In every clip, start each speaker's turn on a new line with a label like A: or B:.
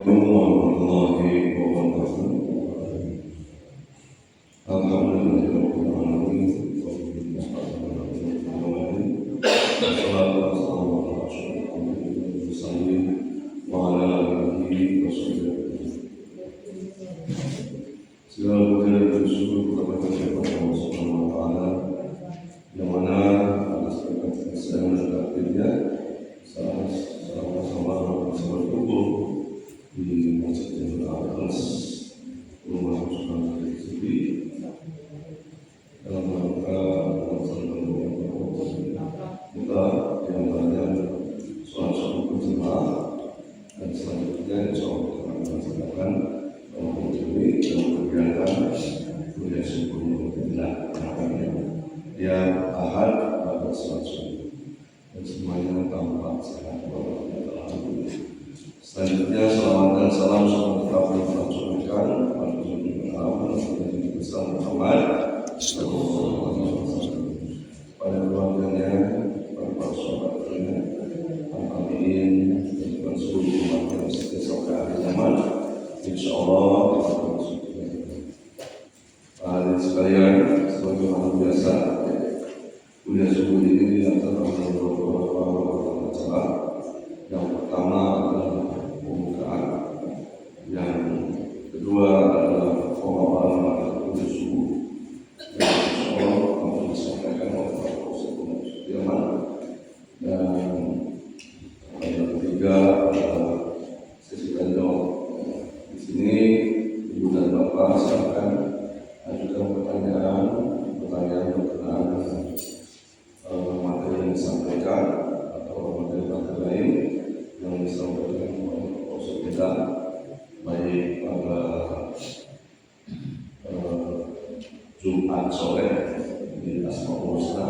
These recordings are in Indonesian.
A: warahmatullahi wabarakatuh. Alhamdulillahirabbil alamin. Wassalatu wassalamu ala asyrofil mursalin wa ala alihi washabihi. Segala puji dan syukur kepada Allah Subhanahu wa taala yang mana atas berkat kesayangan dan takdirnya sama-sama berkumpul di Masjid Jami'ul Al-Ikhlas Rumah Sultan Sufi dalam rangka kita yang banyak sholat berjamaah dan selanjutnya insya Allah kita akan melaksanakan mengunjungi dalam kegiatan kuliah subuh tiap Ahad pada sholat subuh dan semuanya tampak sehat walafiat. Selanjutnya salawat dan salam semoga tetap tercurahkan pada Nabi Muhammad pada keluarganya, para sahabatnya, amin, dan seluruh umat yang sampai akhir zaman. Insya Allah hadirin sekalian, sebagaimana biasa kuliah subuh ini dilaksanakan beberapa acara. Yang pertama adalah pembukaan, yang kedua adalah pemaparan materi kuliah subuh yang insya Allah akan disampaikan oleh Pak Profesor Sudirman, dan yang ketiga adalah sesi tanya jawab. Di sini Ibu dan Bapak silakan ajukan pertanyaan berkenaan materi yang disampaikan atau materi lain yang disampaikan oleh Profesor kita, baik pada Jumat sore di Asmaul Husna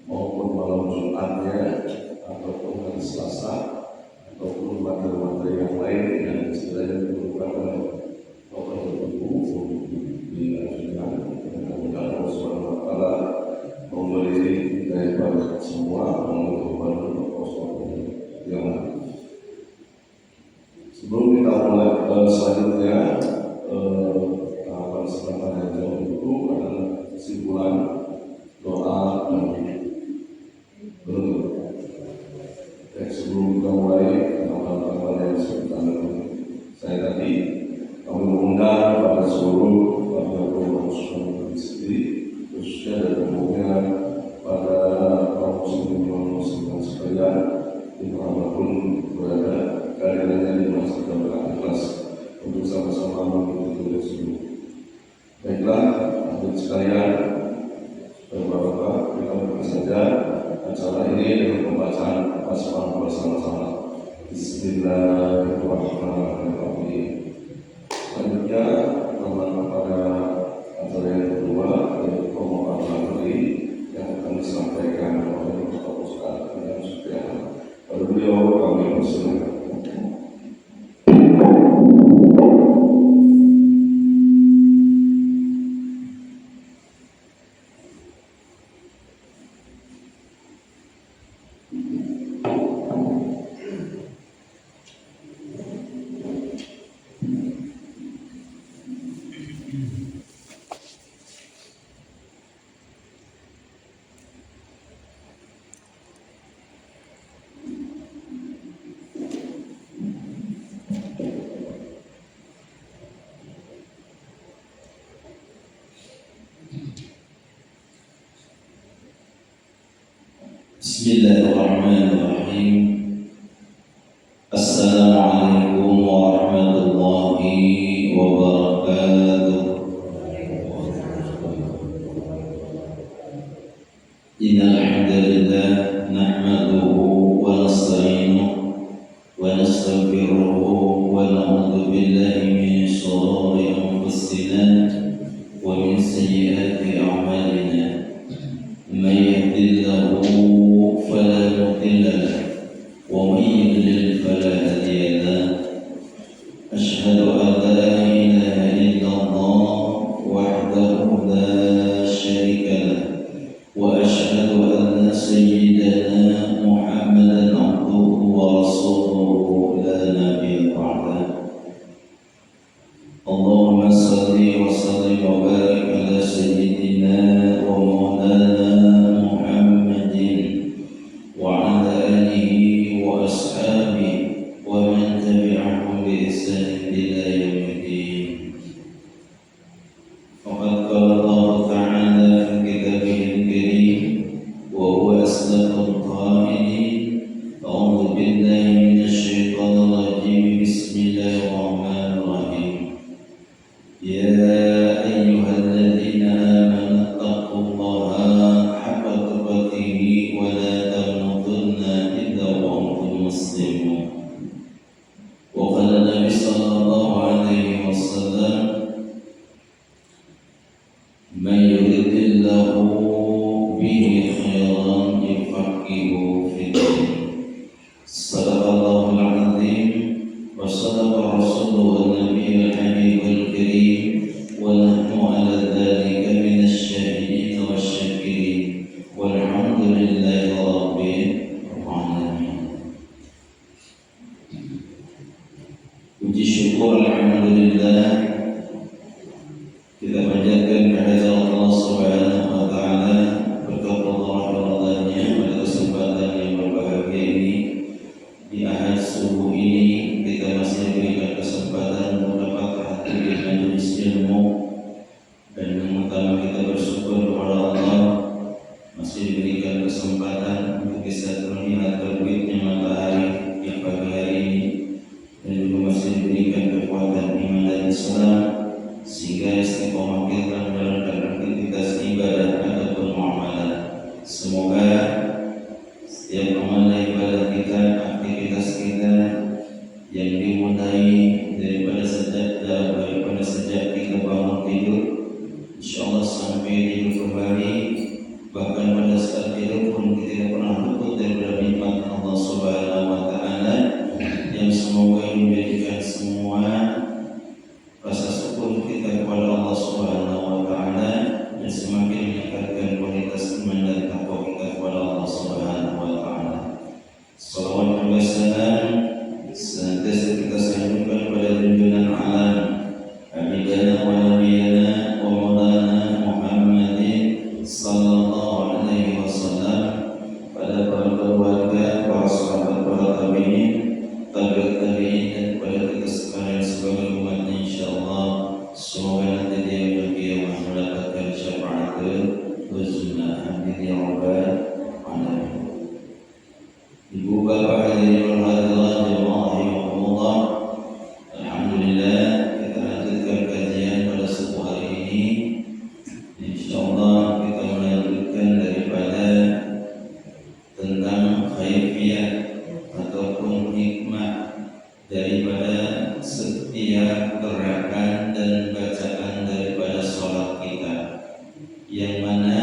A: maupun malam Jumatnya ataupun hari Selasa ataupun materi-materi yang lain yang sebenarnya diperlukan oleh Bapak Ibu diajukan. Mudah-mudahan Allah Subhanahu wa taala memberi hidayah kepada semua mengumpulkan yang sebelum kita mulai selanjutnya tahapan setelah jauh itu adalah kesimpulan doa dan berdoa. Sebelum kita mulai tahapan yang sebentar saya tadi kami mengundang pada seluruh warga Rumah di sini, khususnya dan umumnya pada kaum muslimin sekalian dimanapun berada, kalian di Masjid Jami'ul Al-Ikhlas untuk sama-sama mengikuti kuliah subuh. Baiklah, hadirin sekalian, Bapak-bapak, kita mulai saja acara ini dengan pembacaan basmalah bersama-sama. Bismillahirrahmanirrahim. Selanjutnya kita pada acara yang kedua, yaitu pemaparan materi yang akan disampaikan oleh Bapak Ustaz dan Sudirman. Pada beliau kami persilakan.
B: Bismillahirrahmanirrahim. Assalamualaikum warahmatullahi wabarakatuh. Innal hamdalillah nahmaduhu wa nasta'inuhu wa nastaghfiruhu wa na'udzu billahi min shururi anfusina wa min sayyiati a'malina. Man yahdihillahu fala mudilla lahu wa man yudlil fala hadiya lahu. Asyhadu an la ilaha illallah بإحسان إلى يوم الدين. وقد قال الله تعالى في كتابه الكريم وهو أصدق القائلين: أعوذ بالله من الشيطان الرجيم بسم الله الرحمن الرحيم. يا أيها الذين آمنوا اتقوا الله حق تقاته ولا تموتن إلا وأنتم مسلمون. وقال النبي صلى الله عليه وسلم: من يرد الله به خيرا يفقهه في الدين. صدق الله العظيم وصدق رسوله النبي الحبيب الكريم ونحن على ذلك من الشاهدين والشاكرين والحمد لله رب العالمين. Puji syukur alhamdulillah kita panjatkan kehadirat Allah Subhanahu wa taala berkat Allah Radhanya pada kesempatan yang berbahagia ini di Ahad subuh ini kita masih diberikan kesempatan untuk dapat hadir di majelis ilmu, dan yang pertama kita bersyukur kepada Allah masih diberikan kesempatan untuk bisa melihat terbitnya matahari di pagi hari ini, dan juga masih diberikan kekuatan iman dan Islam sehingga istiqomah kita menjalankan aktivitas ibadah ataupun muamalah. Semoga setiap amal ibadah kita, aktivitas kita yang dimulai daripada sejak kita bangun tidur, insyaallah sampai tidur kembali, bahkan pada saat tidur pun kita tidak pernah luput dari nikmat Allah Subhanahu wa taala, yang semoga menjadikan semua rasa syukur kita kepada Allah Subhanahu wa taala dan semakin meningkatkan kualitas iman dan takwa kita kepada Allah Subhanahu wa taala. Salawat dan salam senantiasa kita sanjungkan pada junjungan alam Habibana wa nabiyana wa maulana Muhammadin sallallahu alaihi wasallam, pada para keluarga, para sahabat, para tabi'in, tabi'in dan pada kita sekalian sebagai umatnya insyaallah. Semoga nanti dia berkiamah mendapatkan syafaatul husna. Amin ya rabbal alamin. Ibu bapak hadirin hadirat jemaah rahimahumullah, alhamdulillah kita lanjutkan kajian pada subuh hari ini. Insyaallah kita melanjutkan daripada tentang khaifiyah ataupun hikmah daripada setiap gerakan dan bacaan daripada sholat kita, yang mana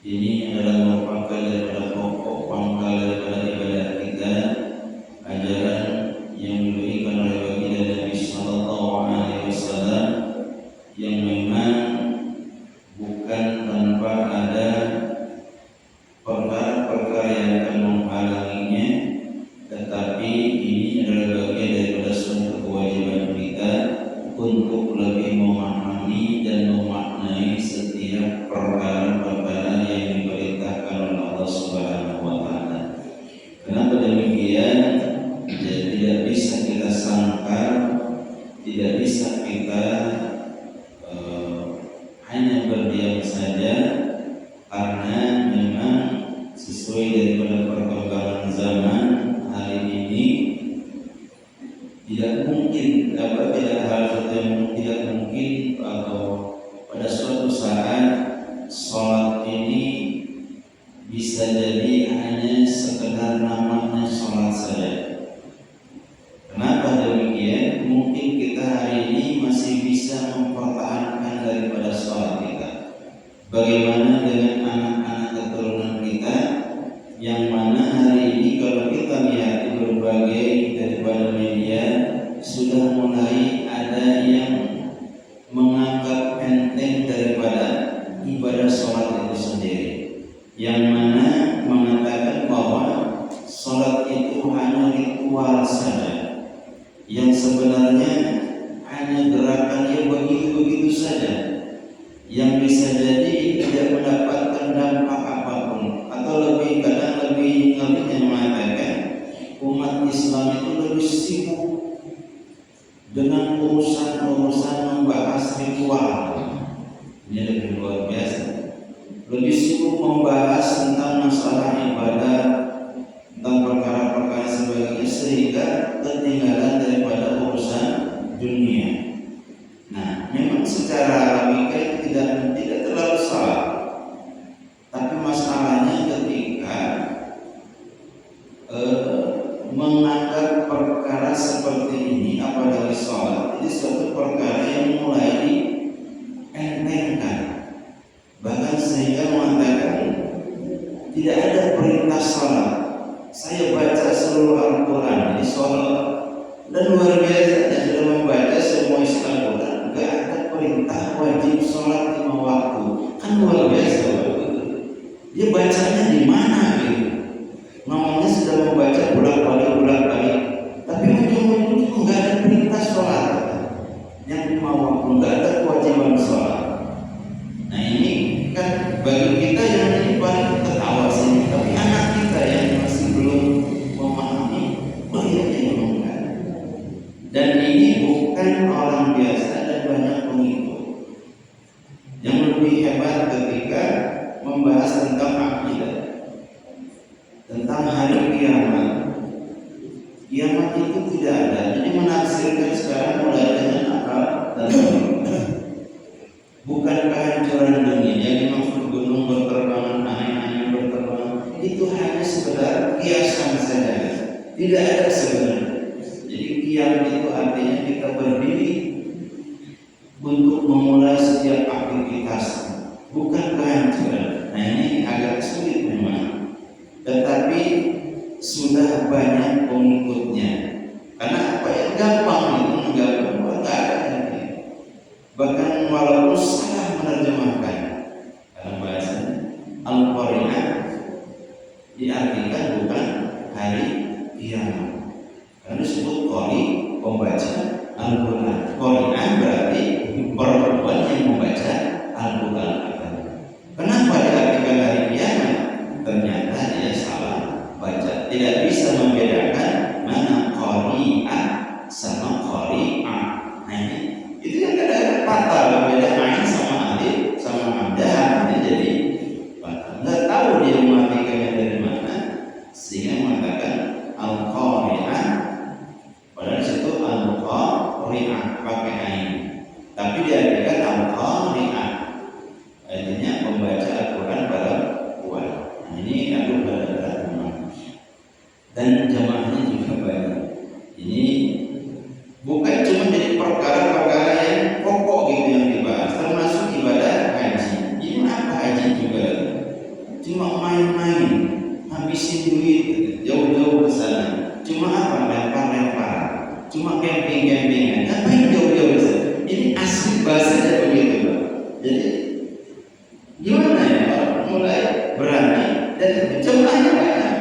B: ini adalah merupakan daripada pokok pangkal daripada ibadah kita, ajaran yang diberikan oleh baginda Nabi sallallahu alaihi wasallam, yang memang bukan tanpa ada perkara-perkara yang akan menghalanginya, tetapi ini adalah bagian daripada suatu kewajiban kita untuk lebih memahami dan memaknai setiap perkara-perkara yang diperintahkan oleh Allah Subhanahu wa taala. Kenapa demikian? Jadi tidak bisa kita sangkal, tidak bisa kita hanya berdiam saja, karena memang sesuai daripada perkembangan zaman hari ini tidak mungkin tidak hal yang tidak mungkin atau pada suatu saat sholat ini bisa jadi hanya sekedar namanya sholat saja. Kenapa demikian? Mungkin kita hari ini masih bisa mempertahankan daripada sholat kita. Bagaimana dengan anak-anak keturunan kita, yang mana hari ini kalau kita lihat di berbagai daripada media sudah mulai ada yang menganggap enteng daripada ibadah sholat itu sendiri, yang mana mengatakan bahwa sholat itu hanya ritual saja, yang sebenarnya hanya gerakannya begitu-begitu saja, yang bisa jadi tidak mendapatkan dengan urusan-urusan membahas ritual. Ini lebih luar biasa. Lebih sibuk membahas tentang masalah ibadah, tentang perkara-perkara sebagainya, sehingga ketinggalan daripada urusan dunia. Nah, memang secara logika itu tidak terlalu salah. Tapi masalahnya ketika menganggap perkara seperti ini, apalagi sholat, ini suatu perkara yang mulai dientengkan, bahkan sehingga mengatakan tidak ada perintah sholat. Saya baca seluruh Al-Quran, ini sholat, dan luar biasa, saya sudah membaca semua isi Al-Quran, gak ada perintah wajib sholat 5 waktu. Kan luar biasa. Dia bacanya di mana gitu? Namanya sudah membaca bolak-balik, tapi ujung-ujung nggak ada perintah sholat. Yang 5 waktu nggak ada kewajiban sholat. Nah ini kan bagi kita yang ini paling ketawa sih, tapi anak kita yang masih belum memahami, bahayanya memang. Dan ini bukan orang biasa dan banyak pengikut. Yang lebih hebat ketika membahas tentang akidah, tentang hari kiamat. Kiamat itu tidak ada. Jadi menafsirkan sekarang mulai dengan akal dan logika. Bukan kehancuran dunia yang dimaksud gunung berterbangan, angin-angin berterbangan. Itu hanya sekedar kiasan saja. Tidak ada sebenarnya. Jadi kiamat itu artinya kita berdiri untuk memulai setiap aktivitas. Bukan kehancuran. Nah ini agak sulit memang, tetapi sudah banyak pengikutnya. Karena apa yang gampang itu menggabung, nggak ada lagi. Bahkan walaupun salah menerjemahkan, dalam bahasa Al-Qari'ah diartikan bukan hari kiamat. Karena disebut qari, pembaca Al-Quran. Qari'ah berarti perempuan yang membaca Al-Quran. Kenapa diartikan hari kiamat? Ternyata dia salah baca. Tidak bisa membedakan mana qari'ah sama qari'ah. Nah, itu yang kadang-kadang fatal, beda ain sama alif sama hamzah. Jadi nggak tahu dia mematikannya dari mana, sehingga mengatakan al-qari'ah, padahal situ al-qari'ah pakai ain, tapi diartikan al-qari'ah, artinya membaca Al-Quran pada kuat. Nah, ini aku berat memang. Dan jamaahnya juga banyak. Ini bukan cuma jadi perkara-perkara yang pokok gitu yang dibahas, termasuk ibadah haji. Ini apa haji juga? Cuma main-main, habisin duit jauh-jauh ke sana. Cuma apa? Lempar-lempar. Cuma camping-campingan. Ngapain jauh-jauh ke sana? Ini asli bahasanya begitu, Pak. Jadi gimana ya kalau mulai berani dan jumlahnya banyak,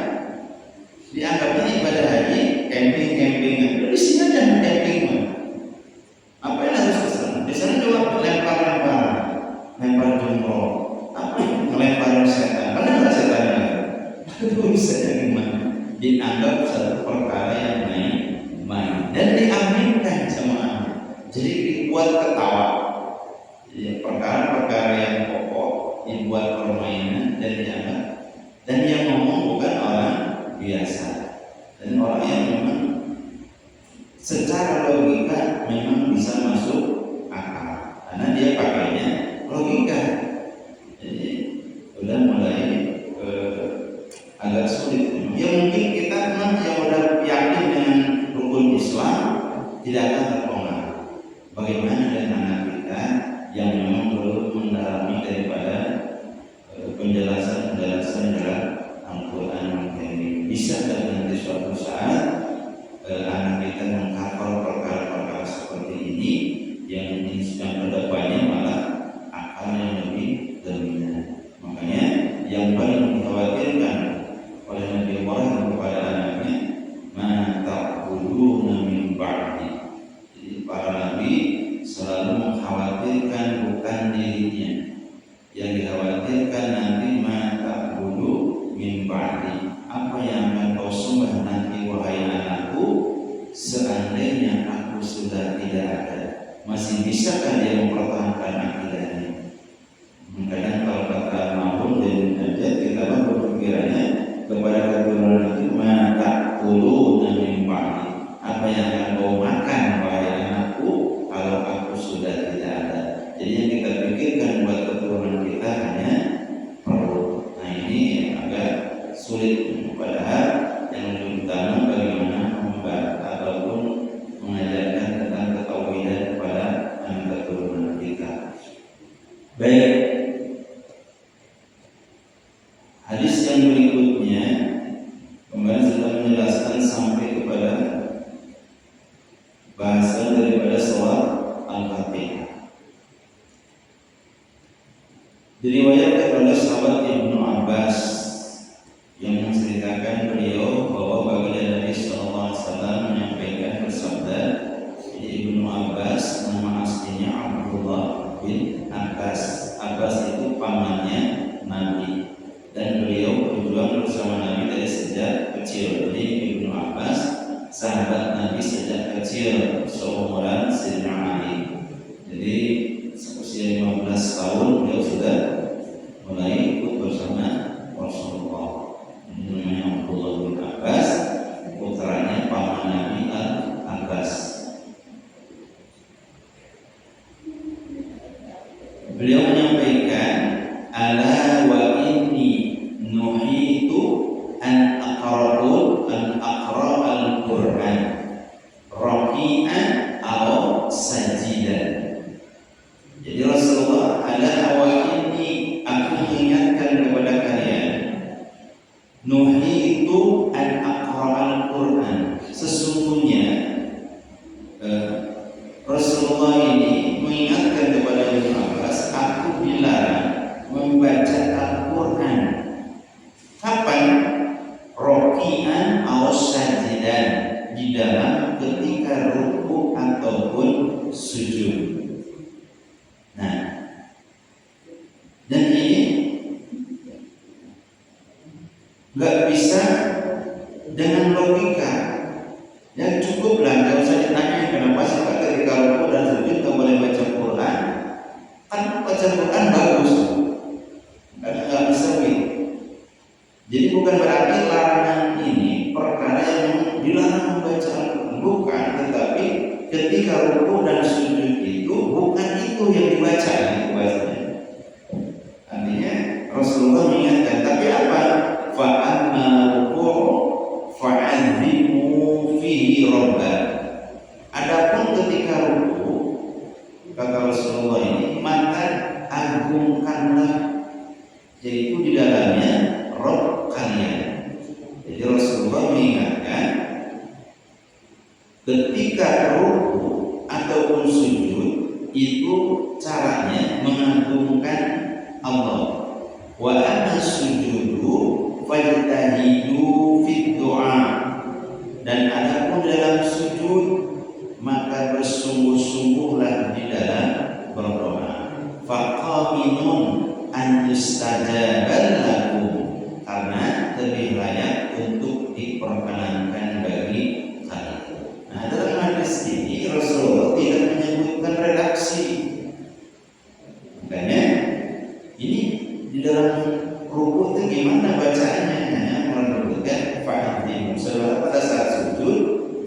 B: dianggapnya ibadah haji camping-campingan. Di sini aja camping, apa yang harus kesana? Di sana cuma lempar-lempar, lempar jumroh, apa ngelemparin setan? Karena nggak setannya, itu bisa jadi mana? Dianggap satu perkara yang main dan diaminkan sama anak. Jadi dibuat ketawa. Jadi perkara-perkara yang pokok dibuat permainan dan dianggap, dan yang ngomong bukan orang biasa, dan orang yang memang secara logika memang bisa masuk akal, karena dia pakainya logika. Jadi udah mulai agak sulit. Ya mungkin kita memang yang udah yakin dengan rukun Islam tidak akan terpengaruh. Bagaimana dengan anak kita yang memang belum mendalami daripada penjelasan dalam Al-Quran ini? Bisa dan nanti suatu saat anak kita menghafal perkara-perkara seperti ini, yang kedepannya malah akal yang lebih dominan. Makanya yang paling dikhawatirkan oleh Nabi Muhammad kepada anaknya, ma ta'buduna min ba'di. Jadi para nabi selalu mengkhawatirkan bukan dirinya, yang dikhawatirkan nanti mata bulu min ba'di, apa yang akan kau sembah nanti wahai anakku seandainya aku sudah masih bisakah dia mempertahankan akidahnya? Kadang kalau kata Mahmud dan Najat, kita berpikirannya kepada keturunan itu maka ulu dan mimpi, apa yang akan kau makan wahai anakku kalau aku sudah tidak ada. Jadi yang kita pikirkan buat keturunan kita hanya perut. Nah ini agak sulit, padahal yang lebih utama bagaimana membaca ataupun mengajarkan tentang ketauhidan kepada anak keturunan kita. Baik, hadis yang berikutnya kemarin sudah menjelaskan sampai kepada bahasan daripada sholat Al-Fatihah. Diriwayatkan oleh sahabat Ibnu Abbas yang menceritakan beliau bahwa baginda Nabi sallallahu alaihi wasallam menyampaikan bersabda, Ibnu Abbas nama aslinya Abdullah bin Abbas. Abbas itu pamannya Nabi dan beliau berjuang bersama Nabi dari sejak kecil. Jadi Ibnu Abbas sahabat Nabi sejak kecil, seumuran Sayyidina Ali. Jadi usia 15 tahun beliau sudah mulai ikut bersama Rasulullah. Namanya Abdullah bin Abbas, putranya paman Nabi Al-Abbas. Beliau menyampaikan, ala wa inni nuhitu an aqra'al Qur'an raqi'an aw sajidan. Jadi Rasulullah, ala wa inni, aku mengingatkan kepada kalian, nuhitu an aqra'al Qur'an, sesungguhnya Rasulullah ini mengingatkan kepada Ibnu Abbas, aku dilarang membaca Al-Quran. Kapan? Roki'an aw sajidan, di dalam ketika ruku ataupun sujud. Nah, dan ini nggak bisa dengan logika. Yang cukuplah, nggak usah ditanya kenapa sih Pak ketika ruku dan sujud nggak boleh baca Quran. Kan baca Quran bagus, nggak bisa gitu. Jadi bukan berarti larangan ini perkara yang dilarang membaca Al-Quran, bukan. Tetapi ketika ruku dan sujud itu bukan itu yang dibaca, itu bahasanya. Artinya Rasulullah mengingatkan, tapi apa? Fa'amma ruku' fa'azimu fihi rabbah. Adapun ketika ruku, kata Rasulullah ini, maka agungkanlah, yaitu di dalamnya Rabb kalian. Jadi Rasulullah mengingatkan ketika ruku ataupun sujud itu caranya mengagungkan Allah. Wa amma sujudu fajtahidu fid du'a, dan adapun dalam sujud maka bersungguh-sungguhlah di dalam berdoa. Faqaminun an yustajabal lakum, karena lebih layak untuk diperkenankan bagi kalian. Nah, dalam hadis ini Rasulullah tidak menyebutkan redaksi. Makanya ini di dalam ruku itu gimana bacaannya? Hanya menyebutkan fa'idin. Setelah pada saat sujud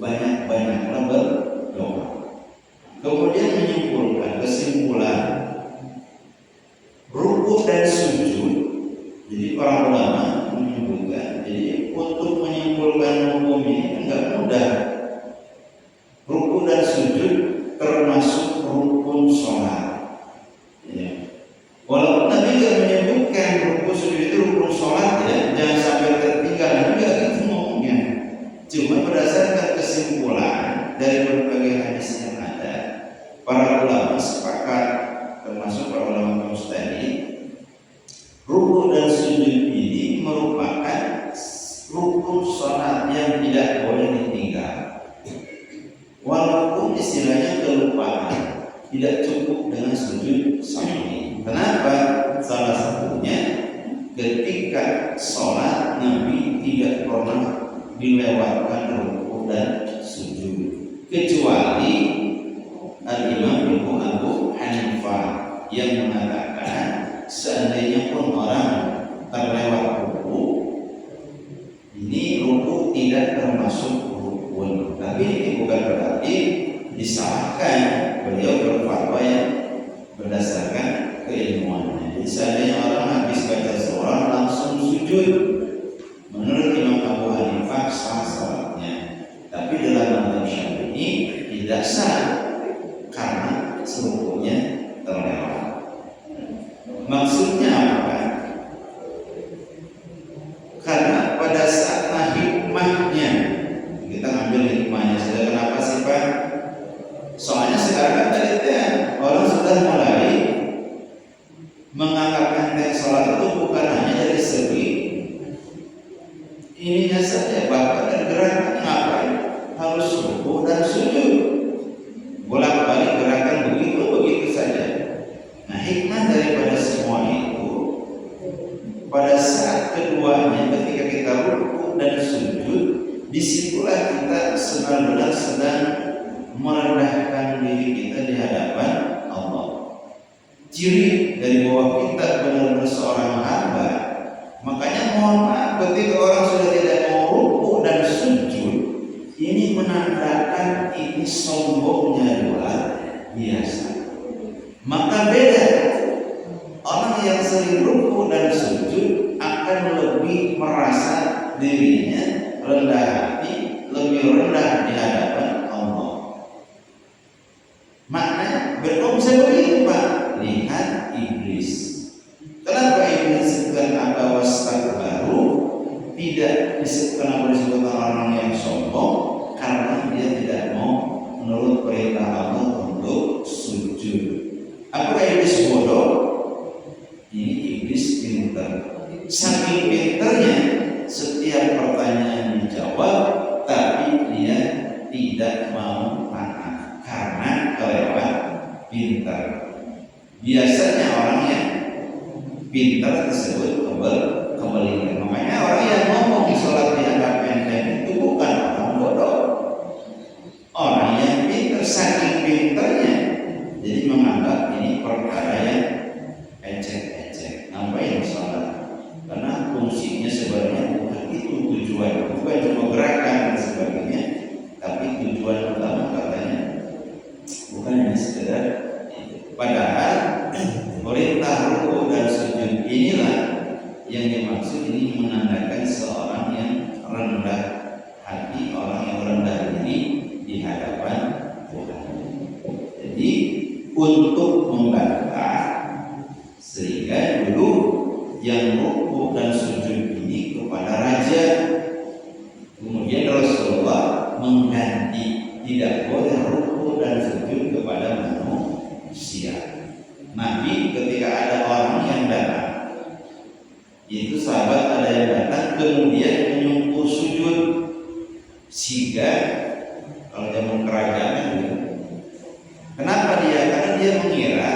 B: banyak-banyaklah berdoa. Kemudian menyimpulkan kesimpulan ruku dan sujud. Jadi para ulama menyebutkan, jadi untuk menyimpulkan hukum ini enggak mudah. Ruku dan sujud termasuk rukun sholat. Ya. Walaupun Nabi tidak menyebutkan ruku sujud itu rukun sholat, ya, jangan sampai tertinggal, enggak gitu ngomongnya. Cuma berdasarkan kesimpulan dari berbagai hadis yang ada, para ulama sepakat, termasuk para ulama mujtahid, rukun dan sujud ini merupakan rukun sholat yang tidak boleh ditinggal. Walaupun istilahnya kelupaan, tidak cukup dengan sujud sahwi. Kenapa? Salah satunya ketika sholat Nabi tidak pernah dilewatkan rukun dan sujud, kecuali Al-Imam Ibnu disalahkan. Beliau berfatwa yang berdasarkan keilmuannya. Jadi seandainya orang habis baca surah langsung sujud, menurut Imam Abu Hanifah sah salatnya. Tapi dalam mazhab Syafi'i tidak sah karena rukunya terlewat. Maksudnya apa? Karena pada saat hikmahnya, kita ambil hikmahnya saja. Kenapa sih Pak? Soalnya sekarang kan tadi orang sudah mulai menganggap enteng sholat itu bukan hanya dari segi ininya saja, bahkan dan gerakan ngapain harus ruku dan sujud, bolak-balik gerakan begitu saja. Nah, hikmah daripada semua itu pada saat keduanya ketika kita ruku dan sujud, disitulah kita benar-benar sedang merendahkan diri kita di hadapan Allah. Ciri dari bahwa kita benar-benar seorang hamba. Makanya mohon maaf ketika orang sudah tidak mau ruku dan sujud, ini menandakan ini sombongnya luar biasa. Maka beda, orang yang sering ruku dan sujud akan lebih merasa dirinya rendah hati, lebih rendah di hadapan Allah. Maknanya berkongsi begitu Pak. Lihat iblis. Kenapa iblis disebutkan apa wastakbaru? Tidak disebut orang yang sombong, karena dia tidak mau menurut perintah Allah untuk sujud. Apakah iblis bodoh? Ini iblis pintar. Saking pintarnya, setiap pertanyaan dijawab, tapi dia tidak mau taat karena kelewat pintar. Biasanya orang yang pintar disebut kebalikan. Makanya orang yang ngomong di sholat dianggap enteng itu bukan orang bodoh, orang yang pintar. Saking pintarnya, jadi menganggap ini perkara yang ecek-ecek. Ngapain sholat? Karena fungsinya sebenarnya bukan itu tujuan, bukan cuma gerakan dan sebagainya, tapi tujuan utama katanya bukan hanya sekedar itu. Padahal perintah ruku dan sujud inilah yang dimaksud. Ini menandakan seorang yang rendah hati, orang yang rendah diri di hadapan Tuhan. Jadi untuk membantah, sehingga dulu yang ruku dan sujud ini kepada raja, kemudian Rasulullah mengganti, tidak boleh ruku dan sujud kepada manusia. Nabi ketika ada orang yang datang, itu sahabat ada yang datang kemudian menyungkur sujud, sehingga kalau zaman kerajaan itu, kenapa dia? Karena dia mengira,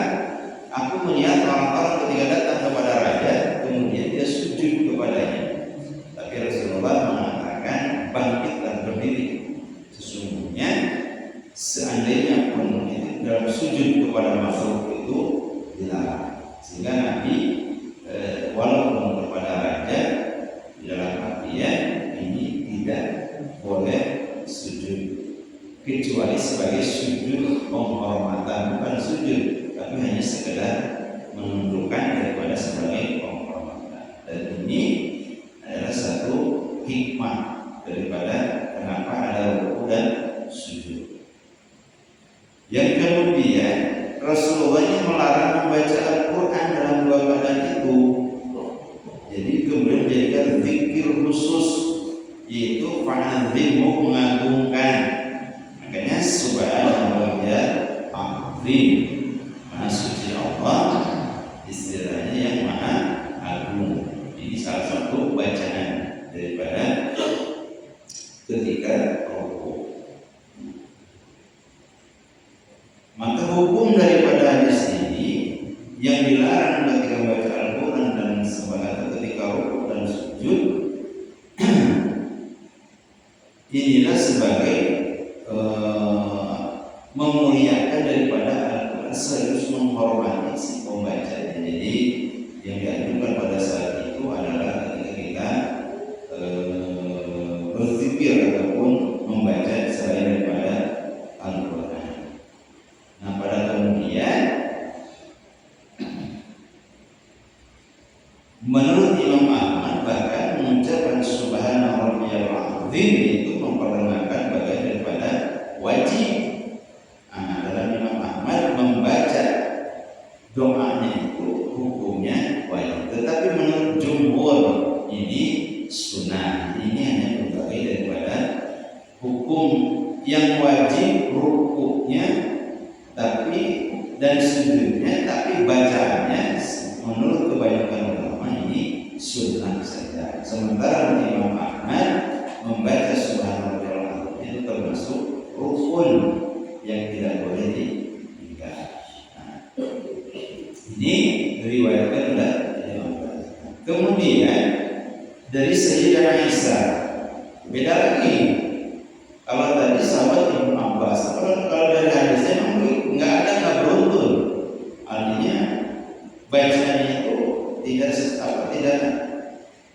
B: aku melihat orang-orang ketika datang kepada raja kemudian dia sujud kepadanya. Tapi Rasulullah mengatakan bangkit dan berdiri. Sesungguhnya seandainya pun itu dalam sujud kepada makhluk itu dilarang, sehingga Nabi walaupun kepada raja dalam artian ini tidak boleh sujud, kecuali sebagai sujud penghormatan, bukan sujud tapi hanya sekedar menundukkan daripada sebagai penghormatan. Dan ini adalah satu hikmah daripada kenapa ada ruku dan sujud. Yang kemudian Rasulullah ini melarang membaca Al-Quran dalam dua keadaan itu. Jadi kemudian menjadikan zikir khusus, yaitu fa'adzimhu, mengagungkan. Makanya subhanallah ya azim, maha suci Allah, istilahnya yang maha agung. Ini salah satu bacaan daripada ketika rukuk. Maka hukum daripada hadis ini yang dilarang ketika membaca Al-Quran dan sebagainya ketika rukuk dan sujud inilah sebagai memuliakan daripada Al-Quran, serius menghormati si pembacanya. Jadi yang dianjurkan pada saat itu adalah ketika kita berzikir ataupun membaca selain daripada Al-Quran. doanya itu hukumnya wajib. Tetapi menurut jumhur ini sunnah. Ini hanya kembali daripada hukum yang wajib rukunya tapi dan sujudnya, tapi bacaannya menurut kebanyakan ulama ini sunnah saja. Sementara Imam Ahmad membaca subhanallah itu termasuk rukun yang tidak boleh ditinggalkan. Ini diriwayatkan oleh Imam Ahmad. Kemudian dari Sayyidah Aisyah, beda lagi. Kalau tadi sahabat Ibnu Abbas, kalau dari hadisnya memang nggak beruntun. Artinya bacanya itu tidak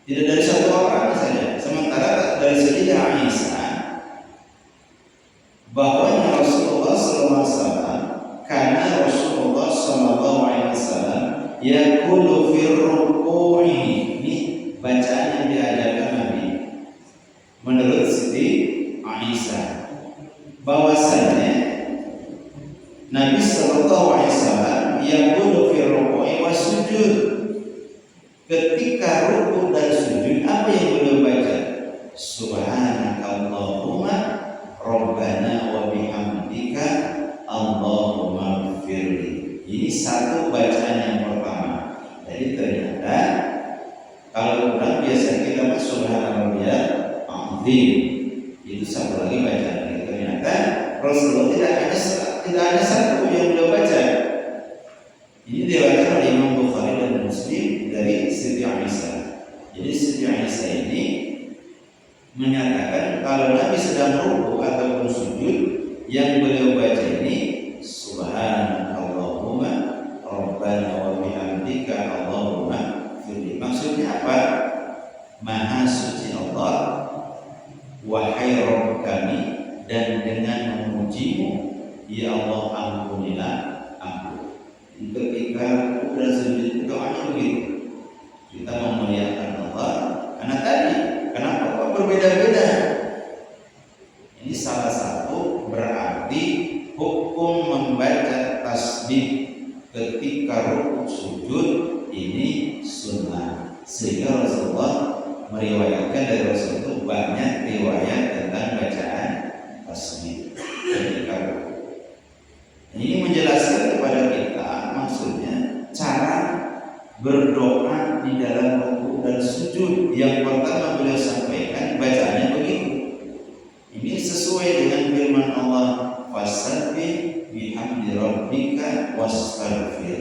B: dari satu orang saja. Sementara dari Sayyidah Aisyah bahwa Rasulullah SAW, karena Rasulullah SAW yaqulu fir ruku'i, ini bacaan yang diajarkan Nabi. Menurut Siti Aisyah, bahwasanya Nabi Sallallahu Alaihi Wasallam yaqulu fir ruku'i was sujud, ketika ruku dan sujud apa yang beliau baca? Subhanakallahumma Rabbana wa bihamdika Allahumma ighfirli. Ini satu bacaan yang pertama. Jadi ternyata kalau orang biasa kita masuk subhanallah azim, itu satu lagi bacaan. Ternyata Rasulullah tidak ada satu yang beliau baca. Ini diriwayatkan oleh Imam Bukhari dan Muslim dari Siti Aisyah. Jadi Siti Aisyah ini menyatakan kalau Nabi sedang ruku ataupun sujud, yang beliau baca ini subhanallahumma rabbana wa bihamdika Allahumma firli. Maksudnya apa? Maha suci Allah, wahai Rabb kami, dan dengan memujimu ya Allah ampunilah aku. Ketika udah sujud doanya begitu, kita memuliakan Allah. Karena tadi kenapa kok berbeda-beda? Ini salah satu berarti hukum membaca tasbih ketika rukuk sujud ini sunnah. Sehingga Rasulullah meriwayatkan dari Rasul itu banyak riwayat tentang bacaan tasbih ketika rukuk. Ini menjelaskan kepada kita maksudnya cara berdoa di dalam rukuk dan sujud. Yang pertama beliau sampaikan bacaannya begitu. Ini sesuai dengan firman Allah, fasabbih bihamdi rabbika wastaghfir.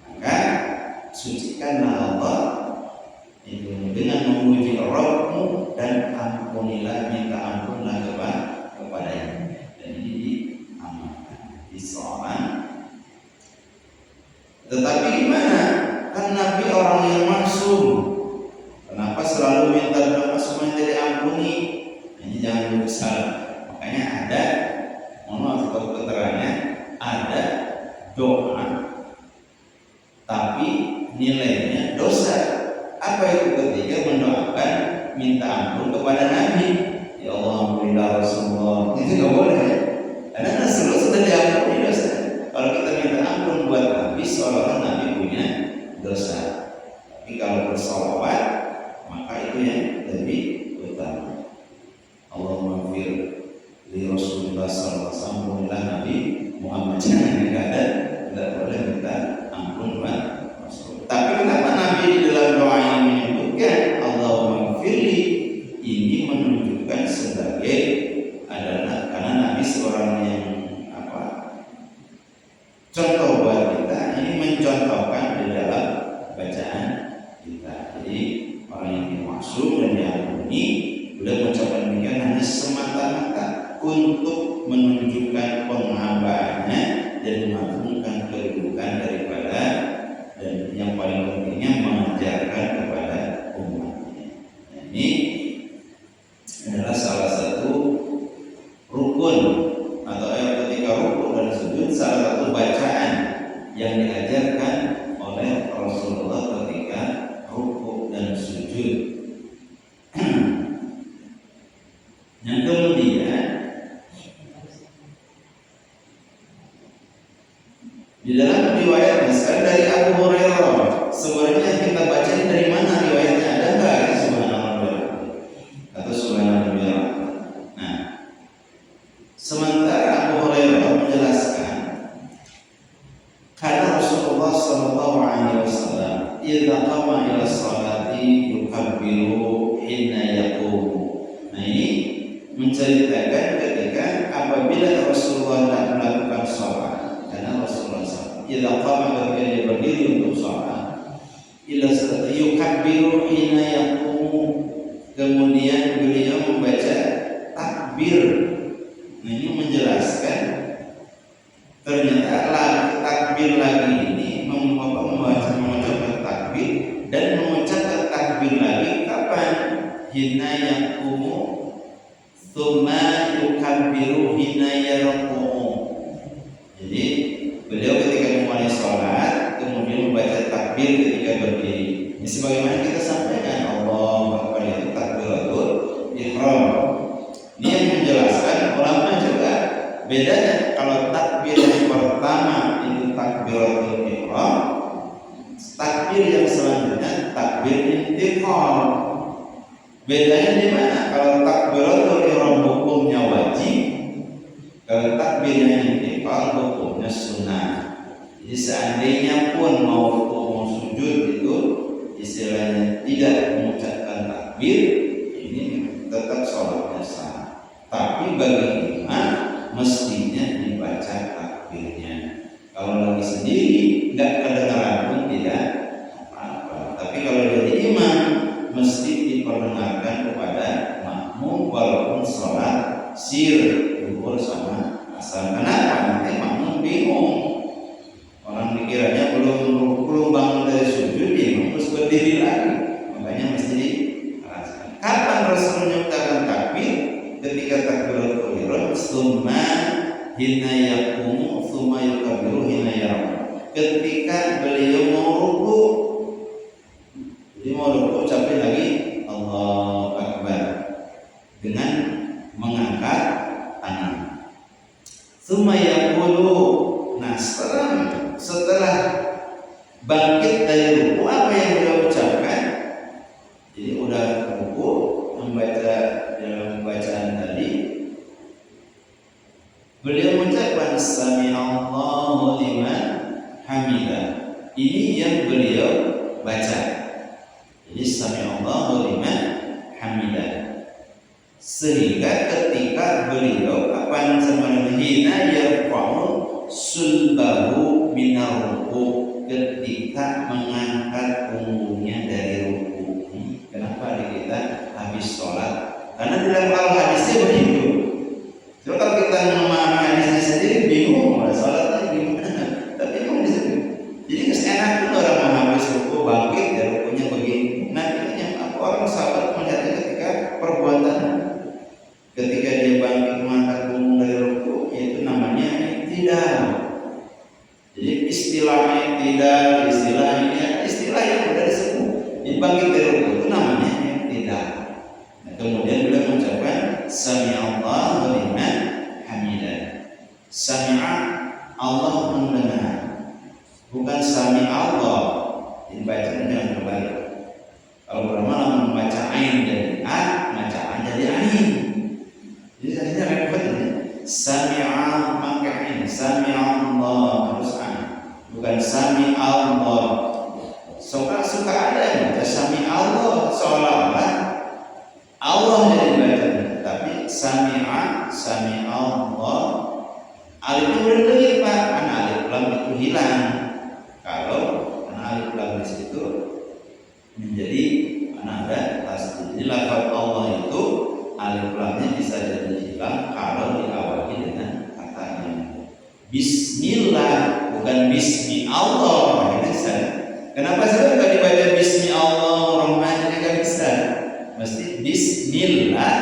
B: Maka sucikanlah Allah itu dengan memuji Rabbmu dan ampunilah, minta ampunlah kepadanya. Dan ini diamalkan di sholat. Tetapi gimana? Kan Nabi orang yang maksum. Kenapa selalu minta doa supaya tidak ampuni? Ini jangan besar. Makanya ada, mohon maaf kalau keterangannya, ada doa tapi nilainya dosa. Apa itu? Ketika mendoakan minta ampun kepada Nabi, ya Allah ampunilah Rasulullah, itu nggak boleh. Karena Rasulullah sudah diampuni dosa. Kalau kita minta ampun buat Nabi, seolah-olah Nabi punya dosa. Tapi kalau bersolawat, maka itu yang lebih utama. Allahumma fir li Rasulullah sallallahu alaihi wasallam, ampunilah Nabi Muhammad. Jangan tidak boleh minta ampun buat Rasul. Tapi kenapa Nabi di dalam doa yang menyebutkan Allahumma firli, ini menunjukkan sebagai adalah karena Nabi seorang yang contoh buat kita. Ini mencontohkan di dalam bacaan kita. Jadi orang yang dimaksud dan diampuni, beliau mengucapkan demikian hanya semata-mata untuk menunjukkan penghambaannya dan mengagungkan kedudukan daripada, dan yang paling pentingnya mengajarkan kepada umatnya. Nah, ini adalah salah satu rukun atau ketika rukun dan sujud, salah satu bacaan yang diajarkan oleh Rasulullah ketika rukuk dan sujud. Yang kemudian Di dalam riwayat misalnya dari Abu Hurairah, sebenarnya yang kita baca ini dari mana riwayatnya, ada nggak ini subhanallah atau subhanallah? Nah, sementara Abu Hurairah menjelaskan karena Rasulullah Shallallahu Alaihi Wasallam idza qama ila sholati yukabbiru hina yaqum. Nah, ini menceritakan ketika apabila Rasulullah tidak melakukan sholat, karena Rasulullah SAW idza qama ketika dia berdiri untuk sholat, ila sholati yukabbiru hina yaqum, kemudian beliau membaca takbir. Nah, ini menjelaskan ternyata takbir lagi ini mengucapkan takbir dan mengucapkan takbir lagi kapan? Hina yaqumu tsumma yukabbiru hina yarku'u. Jadi beliau ketika memulai sholat kemudian membaca takbir ketika berdiri. Ini sebagaimana kita sampaikan, Allahu Akbar itu takbiratul ihram. Ini yang menjelaskan ulama juga bedanya kalau takbir yang pertama itu takbiratul ihram, takbir yang selanjutnya takbir intiqal. Bedanya di mana? Kalau takbiratul ihram hukumnya wajib, kalau takbir yang intiqal hukumnya sunnah. Jadi seandainya pun mau sujud itu istilahnya tidak mengucapkan takbir, ini tetap sholatnya sah. Tapi bagi imam mestinya dibaca takbirnya. Kalau lagi sendiri nggak kedengaran pun tidak apa-apa. Tapi kalau jadi imam mesti diperdengarkan kepada makmum walaupun sholat sir, zuhur sama asar. Kenapa? Nanti makmum bingung. Orang pikirannya belum bangun dari sujud, dia terus berdiri lagi. Makanya mesti dijelaskan. Kapan Rasul menyebutkan takbir? Ketika takbiratul ihram, tsumma hina yaqumu tsumma yukabbiru hina yarfa. Ketika beliau mau ruku, jadi mau ruku ucapin lagi Allahu Akbar dengan mengangkat tangan. Tsumma yaqulu, nah setelah bangkit dari ruku apa yang beliau ucapkan? Jadi udah ruku membaca dalam bacaan tadi beliau mengucapkan sami'allahu liman hamidah. Ini yang beliau baca. Jadi sami'allahu liman hamidah. Sehingga ketika beliau hina yarfa'u sulbahu minar ruku, ketika mengangkat punggungnya dari ruku. Kenapa kita habis sholat? Karena dalam hadisnya begitu. Coba kalau kita memahami hadisnya sendiri bingung, sholatnya gimana? Tapi memang disebut. Jadi kesenak pun orang menghabis ruku bangkit dari rukunya begini. Nah ini yang orang sahabat melihatnya ketika perbuatan. Ketika dia bangkit mengangkat punggung dari ruku, yaitu namanya iktidal. Jadi istilahnya iktidal, istilah yang sudah disebut. Jadi bangkit dari ruku itu namanya iktidal. Nah, kemudian beliau mengucapkan sami'allahu liman hamidah. Sami'a, Allah mendengar, bukan sami'allah. Jadi bacaan jangan terbalik. Kalau ulama membaca ain jadi a, baca a jadi ain. Jadi tadinya repot ini. Sami'a pakai ain, sami'allah harus a, bukan sami'allah. Suka ada yang baca sami'allah seolah-olah Allah jadi bacanya, tapi sami'allah alif itu berarti Pak, karena alif lam itu hilang. Kalau karena alif lam di situ menjadi karena ada tasdid. Jadi lafaz Allah itu alif lamnya bisa jadi hilang kalau diawali dengan katanya Bismillah, bukan Bismi Allah. Ini saja. Kenapa sih nggak dibaca Bismi Allah Rahman? Nggak bisa. Mesti Bismillah,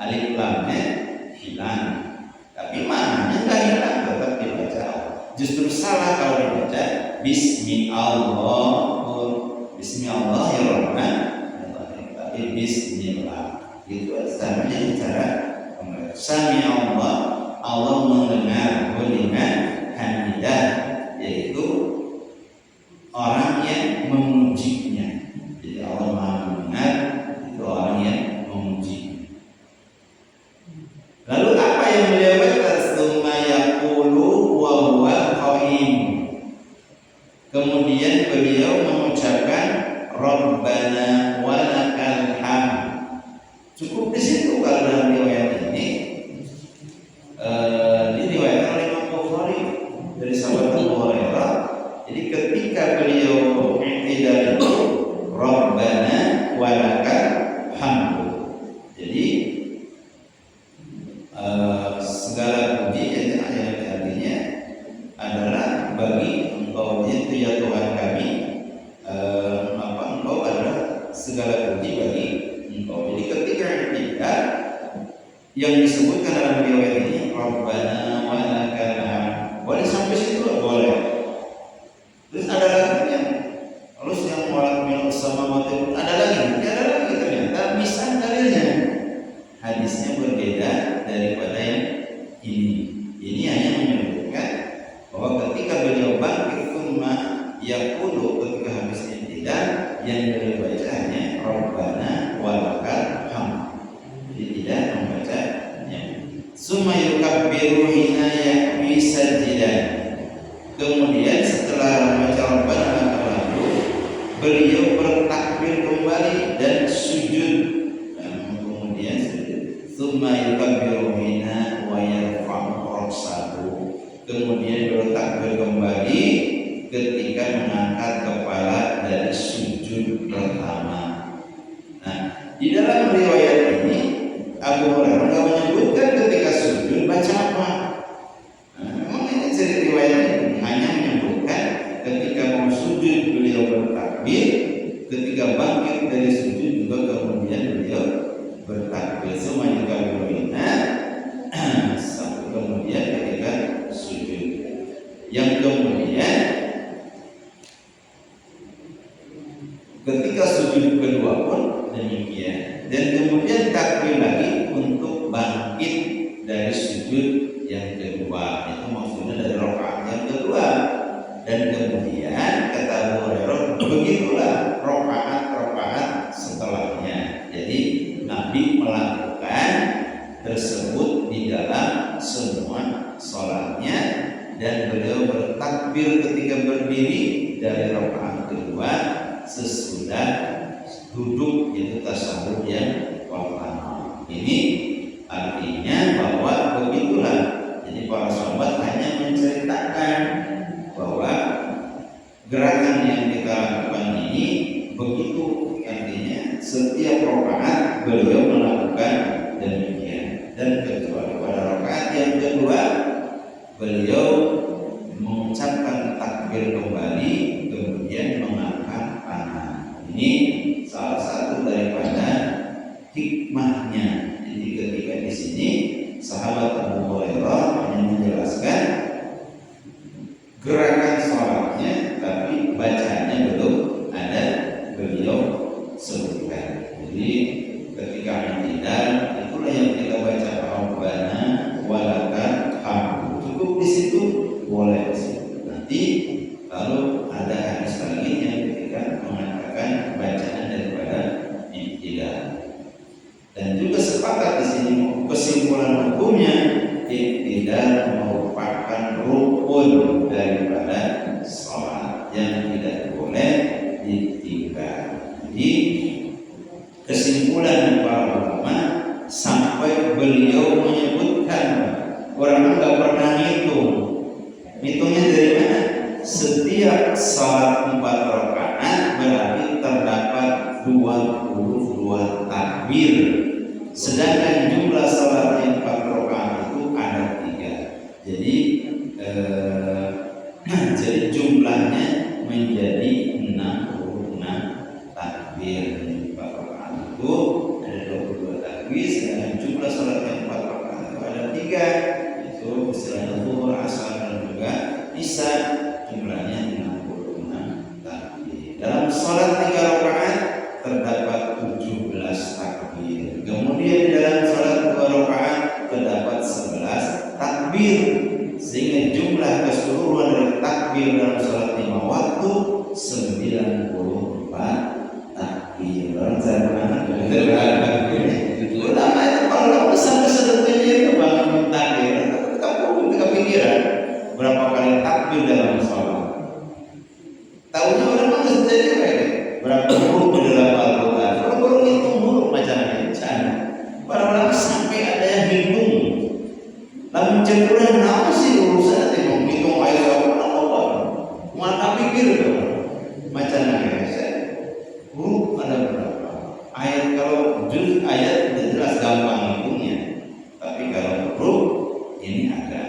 B: alif lamnya hilang. Tapi maknanya nggak hilang, tetap dibaca. Justru salah kalau dibaca Bismi Allah, Bismi Allah ya Rahman, tapi Bismillah. Itu namanya cara Sami Allah, Allah mendengar liman hamidah, yaitu kemudian beliau mengucapkan Rabbana walakal hamd. Cukup di situ kalau dalam riwayat ini. Diriwayatkan oleh Imam Bukhari dari sahabat Abu Hurairah. Jadi ketika beliau i'tidal itu Rabbana walakal hamd. Jadi segala puji yang artinya adalah bagi Engkau itu ya Tuhan kami, Engkau adalah segala puji bagi Engkau. Jadi ketika kita yang disebutkan dalam riwayat ini Rabbana wa lakal hamd, boleh sampai situ boleh. Terus ada lagi terus yang walak min samawati, ada lagi ternyata misal dalilnya. Hadisnya berbeda daripada yang ini. Ini hanya menyebutkan bahwa ketika beliau bangkit tsumma yaqulu, ketika habis i'tidal yang beliau baca hanya Rabbana walakal hamd. Jadi tidak membacanya. Tsumma yukabbiru hina yahwi sajidan. Kemudian setelah membaca Rabbana walakal hamd, beliau bertakbir kembali dan sujud. Kemudian tsumma yukabbiru hina wa yarfa'u ra'sahu. Kemudian bertakbir kembali ketika mengangkat kepala dari sujud pertama. Nah, di dalam riwayat ini Abu Hurairah menyebutkan ketika sujud baca apa. Memang ini cerita riwayat ini hanya menyebutkan ketika mau sujud beliau bertakbir, ketika bangkit dari sujud juga kemudian beliau bertakbir. Semuanya kami berina sampai kemudian ketika sujud. Yang kemudian ketika sujud kedua pun demikian, dan kemudian takbir lagi untuk bangkit dari sujud yang kedua. Itu maksudnya dari rakaat yang kedua. Dan kemudian kata Abu Hurairah, begitulah rakaat setelahnya. Jadi Nabi melakukan tersebut di dalam semua sholatnya, dan beliau bertakbir ketika berdiri dari rakaat kedua sesudah duduk, yaitu tasyahud yang pertama. Ini artinya bahwa begitulah. Jadi para sahabat hanya menceritakan bahwa gerakan yang kita lakukan ini begitu, artinya setiap rakaat beliau melakukan demikian. Dan kecuali pada rakaat yang kedua beliau mengucapkan takbir kembali, kemudian mengangkat tangan. Ini salah satu daripada hikmahnya. Jadi ketika di sini sahabat Abu Hurairah hanya menjelaskan gerakan sholatnya, tapi bacanya belum ada beliau sebutkan. Jadi ketika i'tidal itulah yang kita baca Rabbana walakal hamd. Cukup di situ, boleh di situ. Nanti kalau ada hadis lagi yang ketika mengatakan bacaan daripada i'tidal. Dan juga sepakat di sini kesimpulan hukumnya, i'tidal merupakan rukun daripada sholat yang tidak boleh ditinggal. Jadi kesimpulan para ulama sampai beliau menyebutkan, orang enggak pernah ngitungnya dari mana? Setiap salat 4 rakaat berarti terdapat 22 takbir. Sedangkan jumlah salat yang 4 rakaat itu ada 3. Jadi jadi jumlahnya menjadi 66 takbir. 4 rakaat itu ada 22 takbir, sedangkan jumlah salat yang 4 rakaat itu ada 3. Itu istilahnya zuhur, asar, dan juga isya, jumlahnya 66 takbir. Dalam salat 3 rakaat terdapat 17 takbir. Kemudian dalam salat 2 rakaat terdapat 11 takbir, sehingga jumlah keseluruhan dari takbir dalam salat 5 waktu 94 takbir. Orang saya pernah ulama itu kalau sampai sedetailnya itu bangun takbir, kamu kepikiran berapa kali takbir dalam salat? Tahu jadi berapa huruf di dalam Al-Quran. Kalau baru hitung huruf macam sana. Para ulama sampai ada yang hitung. Lalu cenderung apa sih urusan nanti menghitung ayat apa? Mata pikir tuh macam huruf ada berapa? Ayat kalau juz ayat sudah jelas gampang hitungnya. Tapi kalau huruf ini agak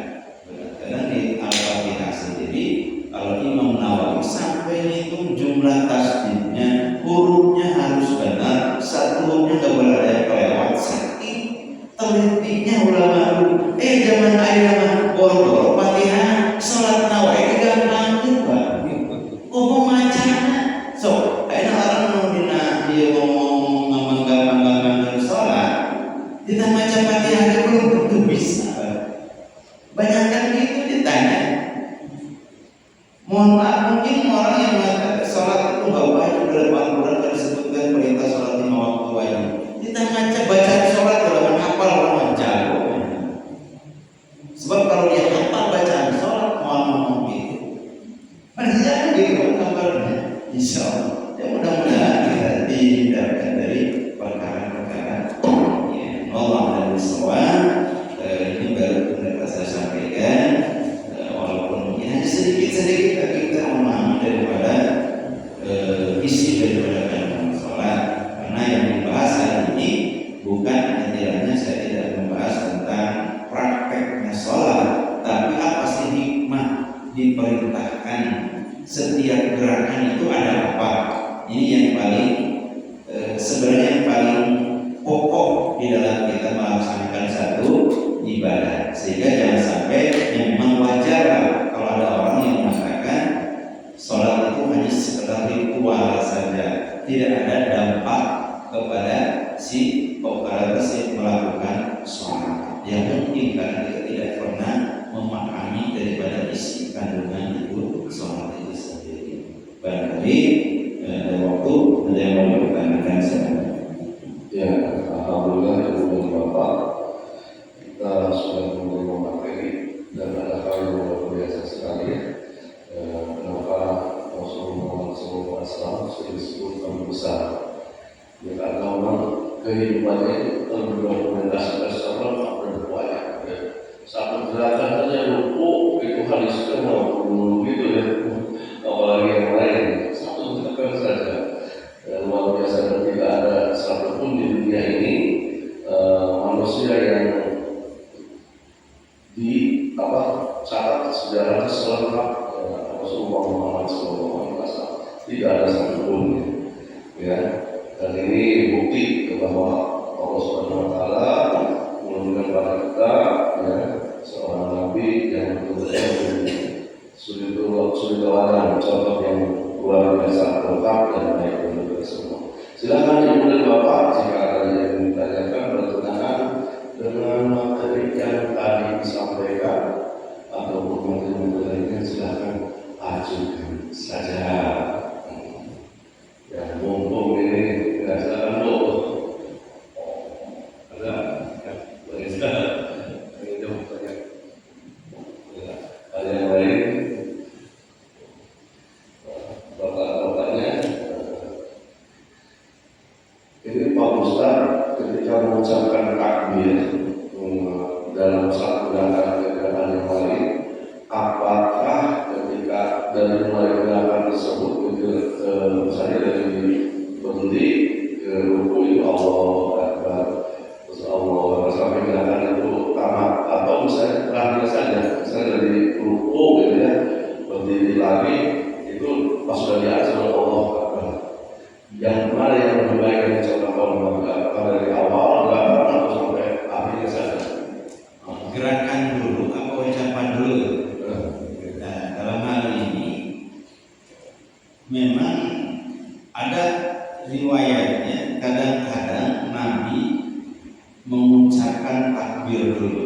B: berat. Karena di Al-Fatihah sendiri kalau Imam Nawawi sampai hitung jumlah tasbihnya, hurufnya harus benar, satu hurufnya nggak boleh ada yang kelewat. Saking telitinya ulama dulu. Zaman ayat boro-boro Fatihah, salat Nawawi gampang juga. Ngomong macam so, ayat orang menudina dia ngomong gampang-gampang salat, kita macam Fatihah dia belum tentu bisa. Banyak kan gitu ditanya. Mohon maaf, mungkin orang yang mengatakan sholat itu nggak wajib dalam Al-Quran kan disebutkan perintah sholat 5 waktu wajib. Kita baca sholat dalam hafal orang jago. Sebab kalau dia hafal bacaan sholat mau ngomong gitu, jangan gitu kabarnya. Insya Allah, ya mudah-mudahan kita dihindarkan dari perkara-perkara. Allah dan Bismillah. Ini baru dapat saya sampaikan. Walaupun ini hanya sedikit-sedikit kita memahami daripada isi daripada kandungan sholat. Karena yang dibahas hari ini bukan intinya saya tidak membahas tentang prakteknya sholat, tapi apa sih hikmah diperintahkan setiap gerakan itu ada apa? Ini yang paling sebenarnya yang paling pokok di dalam kita melaksanakan satu ibadah. Sehingga jangan sampai memang wajar kalau ada orang yang mengatakan sholat itu hanya sekedar ritual saja, tidak ada dampak kepada si orang tersebut melakukan sholat. Yang mungkin karena kita tidak pernah memahami daripada isi kandungan itu sholat itu sendiri. Barangkali ada waktu ada yang mau bertanyakan saya.
A: Ya, alhamdulillah Ibu dan Bapak, kita sudah menerima materi dan ada hal yang luar biasa sekali. Kenapa Rasulullah SAW sudah disebut kami besar? Ya karena orang kehidupannya itu terdokumentasi bersama berbuaya. Satu gerakan saja ruku itu hadisnya mau gitu ya, apalagi yang lain. Satu gerakan saja. Luar biasa dan tidak ada satupun di dunia ini manusia yang catat sejarah selengkap Rasulullah Muhammad SAW. Tidak ada satupun ya. Dan ini bukti bahwa Allah Subhanahu Wa Taala menurunkan pada kita ya seorang nabi yang betul-betul suri-tauladan, contoh yang luar biasa lengkap dan baik untuk semua. Silakan Ibu dan Bapak jika ada yang ditanyakan berkenaan dengan materi yang tadi disampaikan ataupun materi lainnya, silakan ajukan saja. Ya, mumpung ini ya, silakan Bu. Ada ya, boleh silakan. Ini jauh saja. Ada yang lain? Ini Pak Ustaz ketika mengucapkan takbir dalam satu gerakan yang lain, apakah ketika dari mulai gerakan tersebut misalnya dari berhenti ke ruku itu Allahu Akbar, terus Allahu Akbar sampai gerakan itu tamat, atau misalnya terakhir saja, misalnya dari ruku gitu ya berdiri lagi itu pas sudah di atas Allahu Akbar. Yang mana yang lebih baik yang dicontohkan dari awal atau sampai akhirnya saja?
B: Gerakan dulu apa ucapan dulu? Nah, dalam hal ini memang ada riwayatnya kadang-kadang Nabi mengucapkan takbir dulu,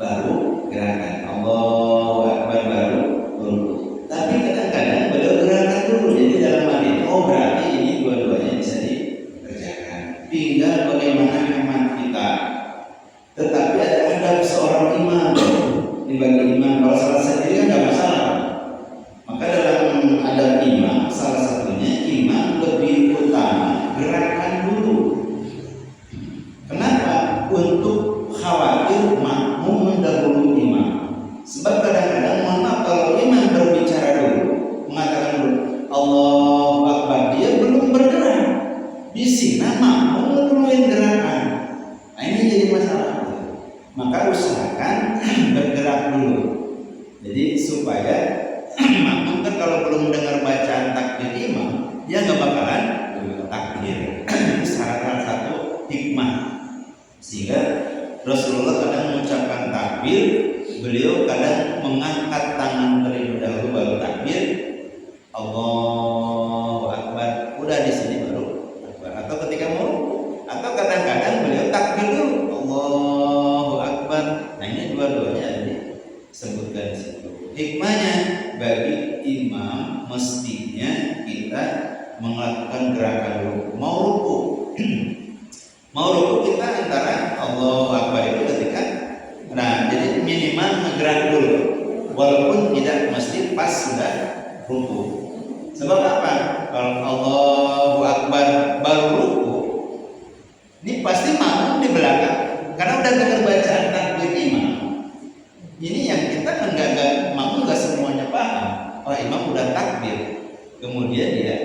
B: baru gerakan Allahu Akbar baru dulu. Tapi kadang-kadang beliau gerakan dulu. Jadi dalam hal ini, berarti ini dua-duanya bisa dikerjakan. Tinggal bagaimana hemat kita. Tetapi ada adab seorang imam. Dibagi imam kalau salah sendiri kan tidak masalah. Maka dalam adab imam salah satunya
C: Jadi supaya makmum kan kalau belum mendengar bacaan takbir imam, dia nggak bakalan takbir. Itu salah satu hikmah. Sehingga Rasulullah kadang mengucapkan takbir, beliau kadang mengangkat tangan terlebih dahulu baru takbir, Allahu Akbar. Udah di sini baru Akbar. Atau ketika mau, atau kadang-kadang beliau takbir dulu, Allahu Akbar. Nah ini dua-duanya disebutkan di situ. Hikmahnya bagi imam mestinya kita melakukan gerakan ruku. Mau ruku kita antara Allahu Akbar itu ketika, nah jadi minimal ngegerak dulu, walaupun tidak mesti pas sudah ruku. Sebab apa? Kalau Allahu Akbar baru ruku, ini pasti makmum di belakang karena udah dengar bacaan takbir imam. Ini yang kita kan makmum nggak semuanya paham. Oh imam udah takbir, kemudian dia,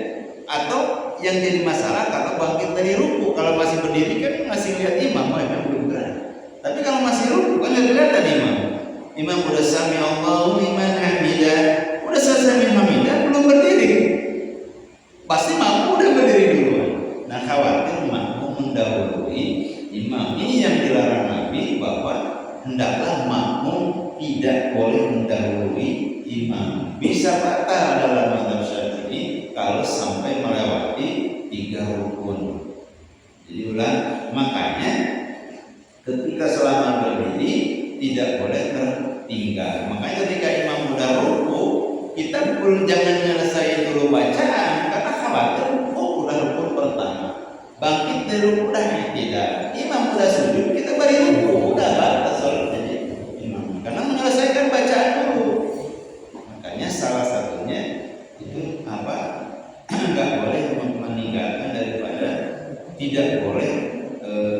C: atau yang jadi masalah kalau bangkit dari ruku, kalau masih berdiri kan masih lihat imam, imam belum gerak. Tapi kalau masih ruku kan nggak kelihatan imam. Imam udah sami Allahu liman hamidah, udah selesai hamidah belum berdiri. Pasti makmum udah berdiri duluan. Nah khawatir makmum mendahului imam. Ini yang dilarang Nabi, bahwa hendaklah makmum tidak boleh mendahului imam. Bisa batal dalam mazhab Syafi'i kalau sampai melewati 3 rukun. Jadi ulang, makanya ketika selama berdiri tidak boleh tertinggal. Makanya ketika imam udah ruku, kita pun jangan nyelesain dulu bacaan karena khawatir udah rukun pertama. Bangkit dari ruku dah tidak. Imam udah sujud, kita beri ruku, udah batal salatnya imam. Karena menyelesaikan bacaan dulu. Makanya salah satunya itu apa? Enggak boleh meninggalkan daripada tidak boleh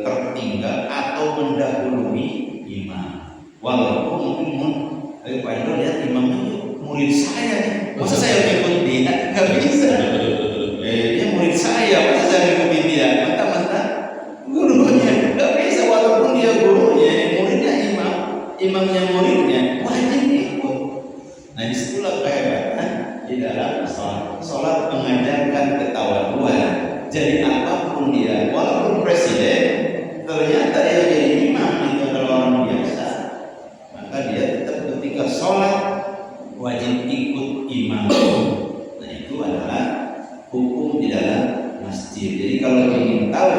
C: tertinggal atau mendahului imam. Walaupun mungkin Pak Indro lihat imamnya itu murid saya nih, masa saya ikut dia? Nggak bisa. Dia murid saya, masa saya ikutin dia? Mentah-mentah gurunya, nggak bisa. Walaupun dia gurunya, muridnya imamnya muridnya wajib ikut. Nah disitulah kehebatan di dalam sholat mengajarkan ketawaduan. Jadi apapun dia, walaupun presiden, ternyata dia jadi imam itu adalah orang biasa, maka dia tetap ketika sholat wajib ikut imam. Nah itu adalah hukum di dalam masjid. Jadi kalau ingin tahu,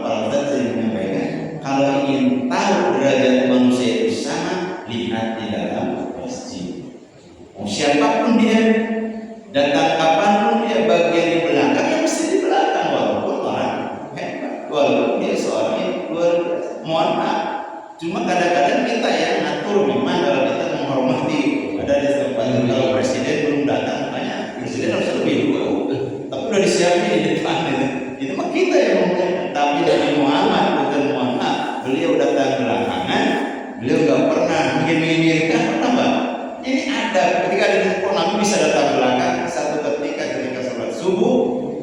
C: para ustaz sering menyampaikan, kalau ingin tahu derajat manusia itu sama, lihat di dalam masjid. Siapapun dia, datang kapanpun dia, bagian di belakang ya mesti di belakang, walaupun orang hebat, walaupun dia seorang yang luar biasa. Mohon maaf, cuma kadang-kadang kita yang ngatur. Memang kalau kita menghormati, ada di tempat kalau presiden belum datang, makanya presiden harus lebih dulu, tapi udah disiapin di depan itu mah kita yang ngomongin. Tapi Nabi Muhammad bukan Muhammad, beliau datang belakangan, beliau nggak pernah bikin kan pernah Mbak. Ini ada ketika ada di Nabi bisa datang belakang. Satu ketika sholat subuh,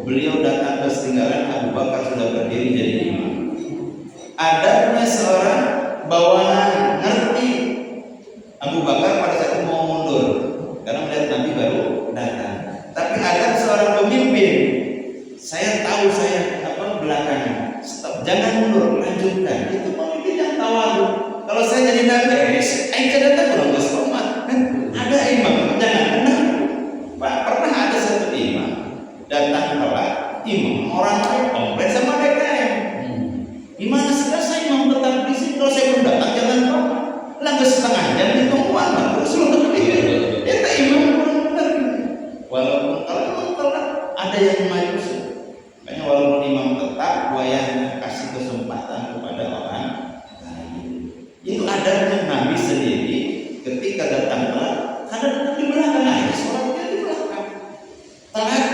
C: beliau datang ke setinggalan Abu Bakar sudah berdiri jadi imam. Ada punya seorang bawahan ngerti, Abu Bakar pada saat itu mau mundur karena melihat Nabi baru datang. Tapi ada seorang pemimpin, saya tahu saya belakangan, stop, jangan mundur, lanjutkan. Itu pemimpin yang tawadhu. Kalau saya jadi Nabi, saya datang belum ke sholat. Ada imam, jangan tenang. Pak, pernah ada satu imam datang telat, imam orang lain komplain sama DKM. Gimana selesai imam tetap di sini? Kalau saya belum datang jangan sholat. Langkah setengah jam ditungguan, terus lebih. Itu imam belum benar. Walaupun kalau telat ada yang maju. Makanya walaupun imam tetap, wayahnya kasih kesempatan kepada orang lain. Itu adanya Nabi sendiri ketika datang telat, kadang datang di belakang aja, sholatnya di belakang. Telat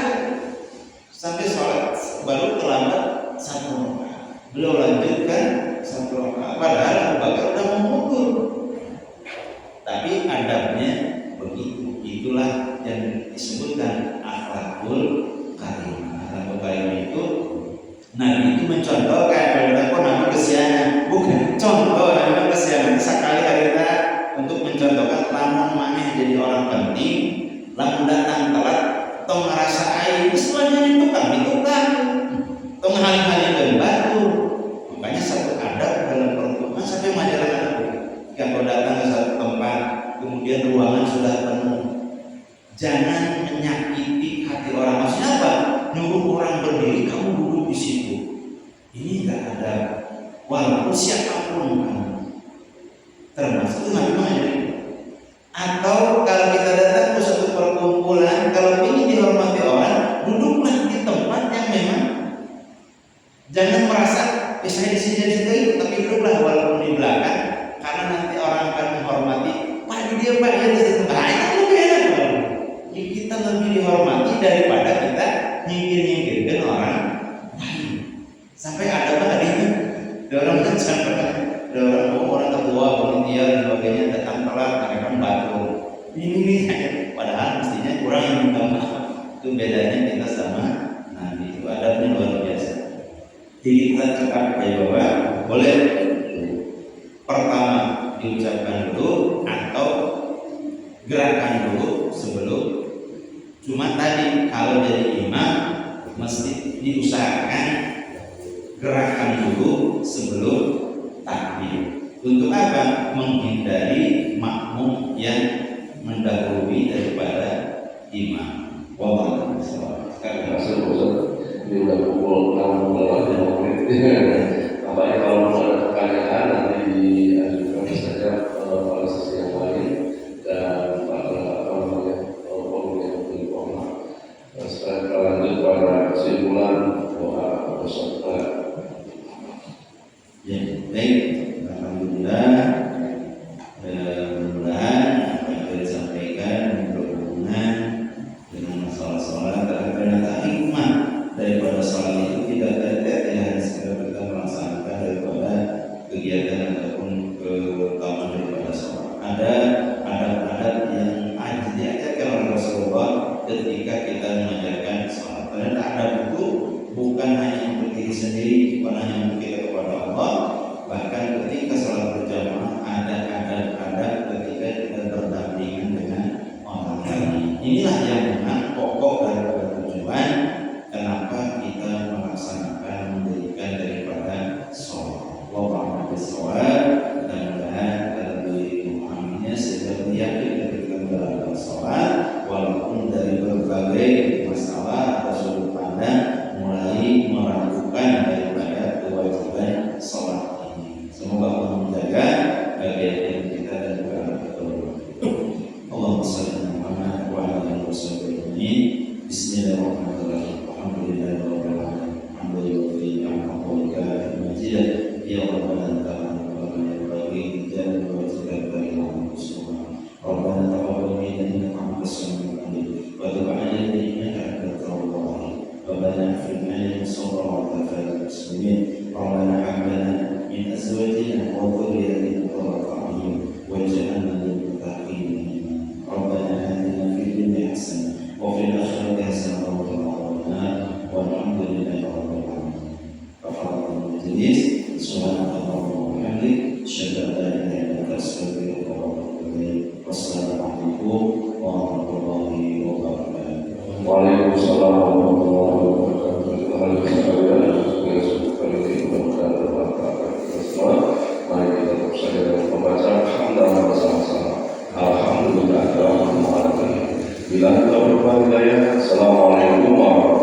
C: sampai sholat baru terlambat 1 rakaat. Beliau lanjutkan 1 rakaat. Padahal Abu Bakar udah mau mundur. Tapi adabnya begitu. Itulah yang disebutkan akhlakul karimah. Akhlakul karimah itu Nabi itu mencontohkan. Kalau Nabi kesiangan, bukan contoh Nabi kesiangan. Sekali hari kita untuk mencontohkan lamun maneh jadi orang penting, lamun datang telat, tong ngerasa air, semuanya ditukang, tong haling-halingkeun batu. Makanya satu adab dalam pertemuan sampai majalah anak. Kalau datang ke satu tempat, kemudian ruangan sudah penuh, jangan menyakiti hati orang. Maksudnya apa? Nyuruh orang berdiri, kamu duduk di situ. Ini enggak ada. Walaupun siapapun kamu, termasuk itu Nabi Muhammad. Atau kalau kita datang ke satu perkumpulan, kalau ingin dihormati orang, duduklah di tempat yang memang jangan merasa saya di sini, tapi duduklah walaupun di belakang, karena nanti orang akan menghormati. Pak dia Pak ya di situ. Nah itu lebih enak. Kita lebih dihormati daripada kita nyingkir-nyingkirkan orang lain. Sampai ada apa hari ini? Orang kan sampai orang ketua panitia dan sebagainya datang telat, mereka batu. Ini padahal mestinya kurang yang minta maaf. Itu bedanya kita sama Nabi. Itu adabnya luar biasa. Jadi kita cakap ya Bapak, boleh pertama diucapkan dulu atau gerakan dulu sebelum. Cuma tadi kalau jadi imam mesti diusahakan gerakan dulu sebelum takbir. Untuk apa? Menghindari makmum yang mendahului daripada imam. Wallahu a'lam.
A: Sekarang masuk ini udah pukul 6.00. Apalagi kalau ada pertanyaan nanti diajukan saja pada sesi yang lain dan pada forum yang berikutnya. Sekarang kita lanjut pada kesimpulan doa beserta.
B: Ya, baik. Alhamdulillah. Mudah-mudahan apa yang telah disampaikan berhubungan dengan masalah sholat dan ternyata hikmah daripada sholat itu tidak hanya sekedar kita melaksanakan daripada kegiatan ataupun keutamaan daripada sholat. Ada adat-adat yang diajarkan oleh Rasulullah ketika kita mengajarkan sholat. Ternyata adab itu bukan hanya untuk diri sendiri, bukan hanya untuk kita kepada Allah, bahkan ketika sholat berjamaah ada adab-adab ketika kita berdampingan dengan orang lain. Inilah yang memang pokok daripada tujuan kenapa kita melaksanakan mendirikan daripada sholat. Wallahu a'lam. Dan mudah-mudahan lebih memahaminya sehingga yakin ketika melakukan sholat walaupun dari berbagai masalah atau sudut pandang mulai meragukan daripada kewajiban sholat ini. Semoga Allah menjaga kegiatan kita dan juga keturunan. Allahumma shalli ala Muhammad wa ala alihi wasallam. Bismillahirrahmanirrahim. Alhamdulillahirabbil alamin. Alhamdulillah wa majid. Ya Rabbana ta'ala wa bagi jalan wa jalan dari Allah Subhanahu. Rabbana taqabbal minna innaka antas samiul alim wa tub 'alaina innaka antat tawwabur rahim. Rabbana ighfir lana sabra wa tafadhal muslimin. Rabbana hab lana min azwajina wa dhurriyyatina qurrata a'yun waj'alna lil muttaqina imama. Rabbana atina fid dunya hasanah wa fil akhirati hasanah wa qina adhaban nar. Walhamdulillahi rabbil alamin. Kafaratul majlis. Subhanallah wa bihamdihi asyhadu an la ilaha illa anta astaghfiruka wa atubu ilaik. Wassalamualaikum warahmatullahi wabarakatuh.
A: Waalaikumsalam warahmatullahi wabarakatuh. Mari kita terus saja membaca hamdalah bersama-sama. Alhamdulillah. Bila kita berbahagia, assalamualaikum warahmatullahi wabarakatuh.